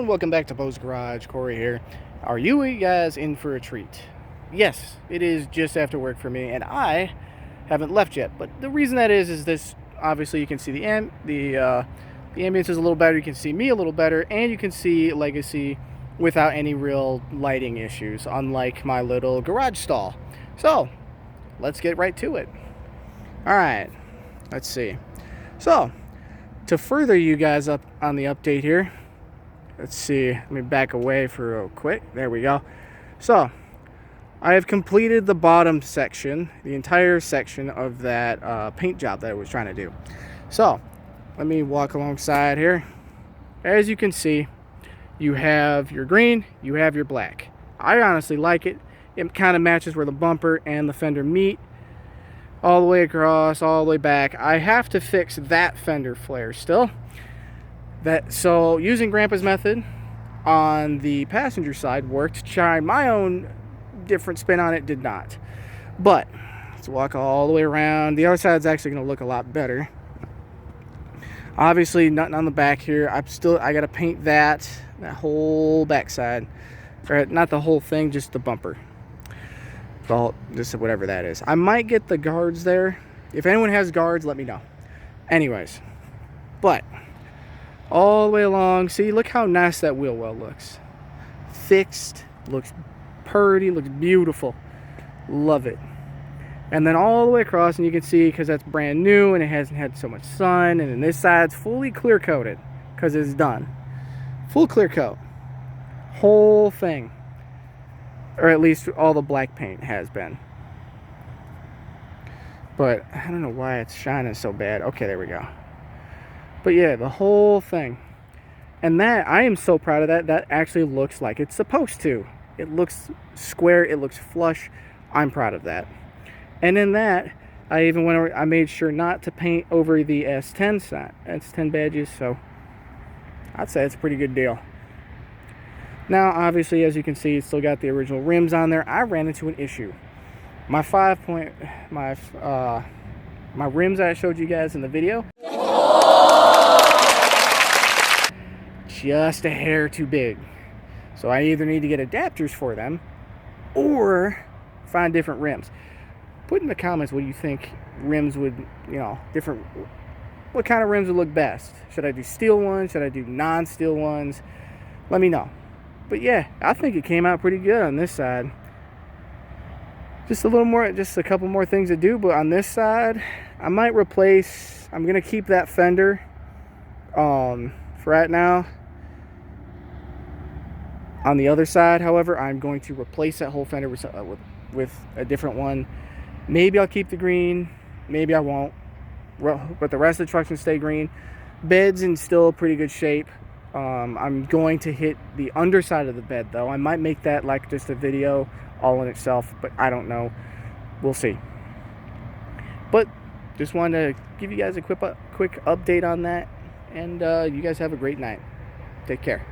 everyone, welcome back to Bo's Garage. Corey here. Are you guys in for a treat? Yes, it is just after work for me, and I haven't left yet. But the reason that is this. Obviously, you can see the ambience is a little better. You can see me a little better, and you can see Legacy without any real lighting issues, unlike my little garage stall. So let's get right to it. All right, let's see. So to further you guys up on the update here. Let's see, let me back away for real quick. There we go. So, I have completed the bottom section, the entire section of that paint job that I was trying to do. So, let me walk alongside here. As you can see, you have your green, you have your black. I honestly like it. It kind of matches where the bumper and the fender meet. All the way across, all the way back. I have to fix that fender flare still. So using Grandpa's method on the passenger side worked. Trying my own different spin on it did not. But let's walk all the way around. The other side's actually going to look a lot better. Obviously nothing on the back here. I got to paint that whole back side. Or not the whole thing, just the bumper. Just whatever that is. I might get the guards there. If anyone has guards, let me know. Anyways, but all the way along, see, look how nice that wheel well looks. Fixed, looks pretty, looks beautiful. Love it. And then all the way across, and you can see, because that's brand new and it hasn't had so much sun, and then this side's fully clear coated because it's done. Full clear coat. Whole thing. Or at least all the black paint has been. But I don't know why it's shining so bad. Okay, there we go. But yeah, the whole thing. And that, I am so proud of that. That actually looks like it's supposed to. It looks square. It looks flush. I'm proud of that. And in that, I even went over, I made sure not to paint over the S10 badges. So I'd say it's a pretty good deal. Now, obviously, as you can see, it's still got the original rims on there. I ran into an issue. My rims that I showed you guys in the video, just a hair too big. So I either need to get adapters for them or find different rims. Put in the comments what you think rims would, what kind of rims would look best. Should I do steel ones? Should I do non-steel ones? Let me know. But yeah, I think it came out pretty good on this side. Just a couple more things to do. But on this side, I might replace, I'm going to keep that fender for right now. On the other side, however, I'm going to replace that whole fender with a different one. Maybe I'll keep the green. Maybe I won't. But the rest of the truck can stay green. Bed's in still pretty good shape. I'm going to hit the underside of the bed, though. I might make that like just a video all in itself, but I don't know. We'll see. But just wanted to give you guys a quick update on that. And you guys have a great night. Take care.